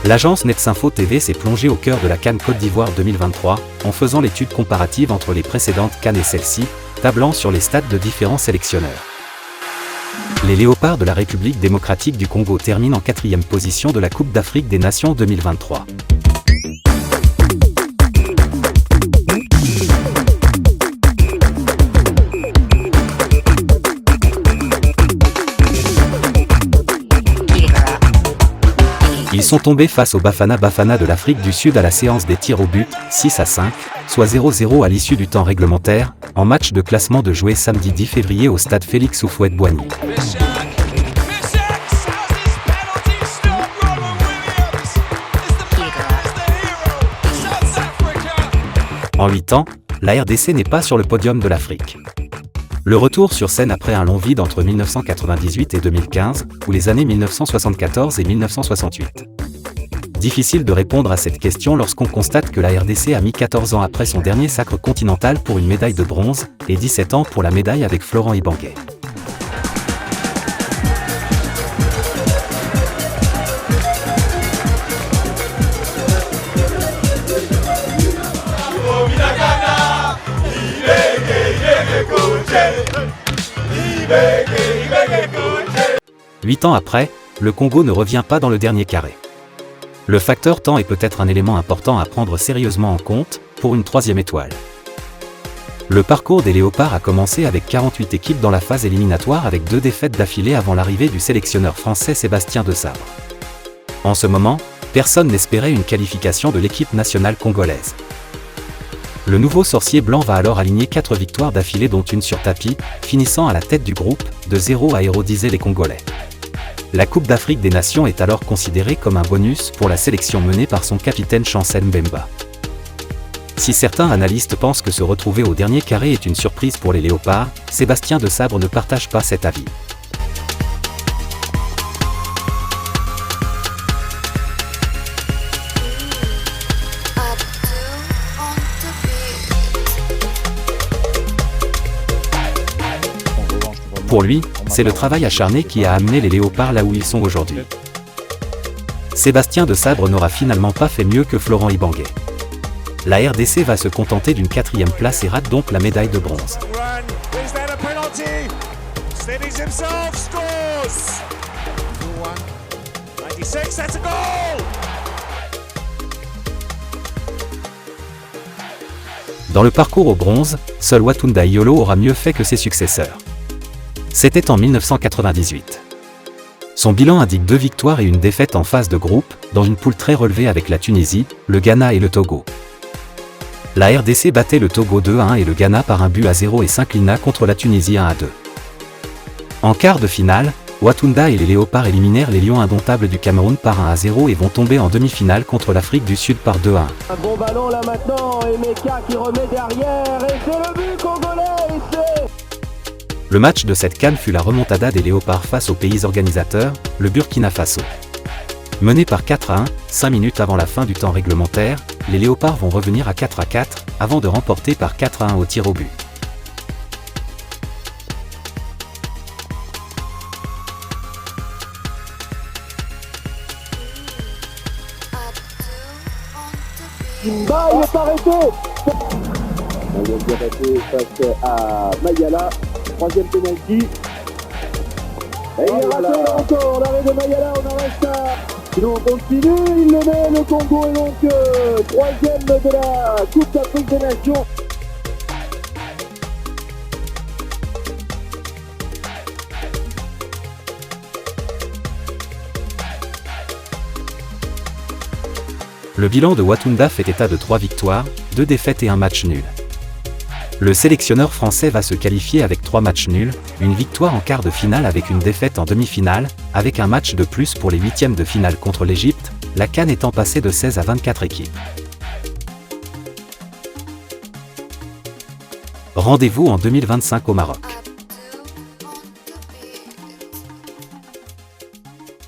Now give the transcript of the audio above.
L'agence Netsinfo TV s'est plongée au cœur de la CAN Côte d'Ivoire 2023, en faisant l'étude comparative entre les précédentes CAN et celle-ci, tablant sur les stats de différents sélectionneurs. Les Léopards de la République démocratique du Congo terminent en 4e position de la Coupe d'Afrique des Nations 2023. Ils sont tombés face au Bafana Bafana de l'Afrique du Sud à la séance des tirs au but, 6-5, soit 0-0 à l'issue du temps réglementaire, en match de classement de jouer samedi 10 février au stade Félix Houphouët-Boigny. En 8 ans, la RDC n'est pas sur le podium de l'Afrique. Le retour sur scène après un long vide entre 1998 et 2015, ou les années 1974 et 1968. Difficile de répondre à cette question lorsqu'on constate que la RDC a mis 14 ans après son dernier sacre continental pour une médaille de bronze, et 17 ans pour la médaille avec Florent Ibangui. Huit ans après, le Congo ne revient pas dans le dernier carré. Le facteur temps est peut-être un élément important à prendre sérieusement en compte, pour une 3e étoile. Le parcours des Léopards a commencé avec 48 équipes dans la phase éliminatoire avec 2 défaites d'affilée avant l'arrivée du sélectionneur français Sébastien Desabre. En ce moment, personne n'espérait une qualification de l'équipe nationale congolaise. Le nouveau sorcier blanc va alors aligner 4 victoires d'affilée dont une sur tapis, finissant à la tête du groupe, de 0 à héros disaient les Congolais. La Coupe d'Afrique des Nations est alors considérée comme un bonus pour la sélection menée par son capitaine Chancel Mbemba. Si certains analystes pensent que se retrouver au dernier carré est une surprise pour les Léopards, Sébastien Desabre ne partage pas cet avis. Pour lui, c'est le travail acharné qui a amené les Léopards là où ils sont aujourd'hui. Sébastien Desabre n'aura finalement pas fait mieux que Florent Ibangui. La RDC va se contenter d'une 4e place et rate donc la médaille de bronze. Dans le parcours au bronze, seul Watunda Yolo aura mieux fait que ses successeurs. C'était en 1998. Son bilan indique 2 victoires et une défaite en phase de groupe, dans une poule très relevée avec la Tunisie, le Ghana et le Togo. La RDC battait le Togo 2-1 et le Ghana par un but à 0 et s'inclina contre la Tunisie 1-2. En quart de finale, Watunda et les Léopards éliminèrent les Lions indomptables du Cameroun par 1-0 et vont tomber en demi-finale contre l'Afrique du Sud par 2-1. Un bon ballon là maintenant, et Meka qui remet derrière, et c'est le but congolais, et c'est... Le match de cette CAN fut la remontada des Léopards face au pays organisateur, le Burkina Faso. Menés par 4-1, 5 minutes avant la fin du temps réglementaire, les Léopards vont revenir à 4-4, avant de remporter par 4-1 au tir au but. Bah, il est arrêté. Il est arrêté face à Mayala. 3e penalty. Et il est raté encore, l'arrêt de Mayala, on arrête ça. Sinon on continue, il le met, le Congo est donc 3e de la Coupe d'Afrique des Nations. Le bilan de Watunda fait état de 3 victoires, 2 défaites et un match nul. Le sélectionneur français va se qualifier avec 3 matchs nuls, une victoire en quart de finale avec une défaite en demi-finale, avec un match de plus pour les 8e de finale contre l'Égypte, la CAN étant passée de 16 à 24 équipes. Rendez-vous en 2025 au Maroc.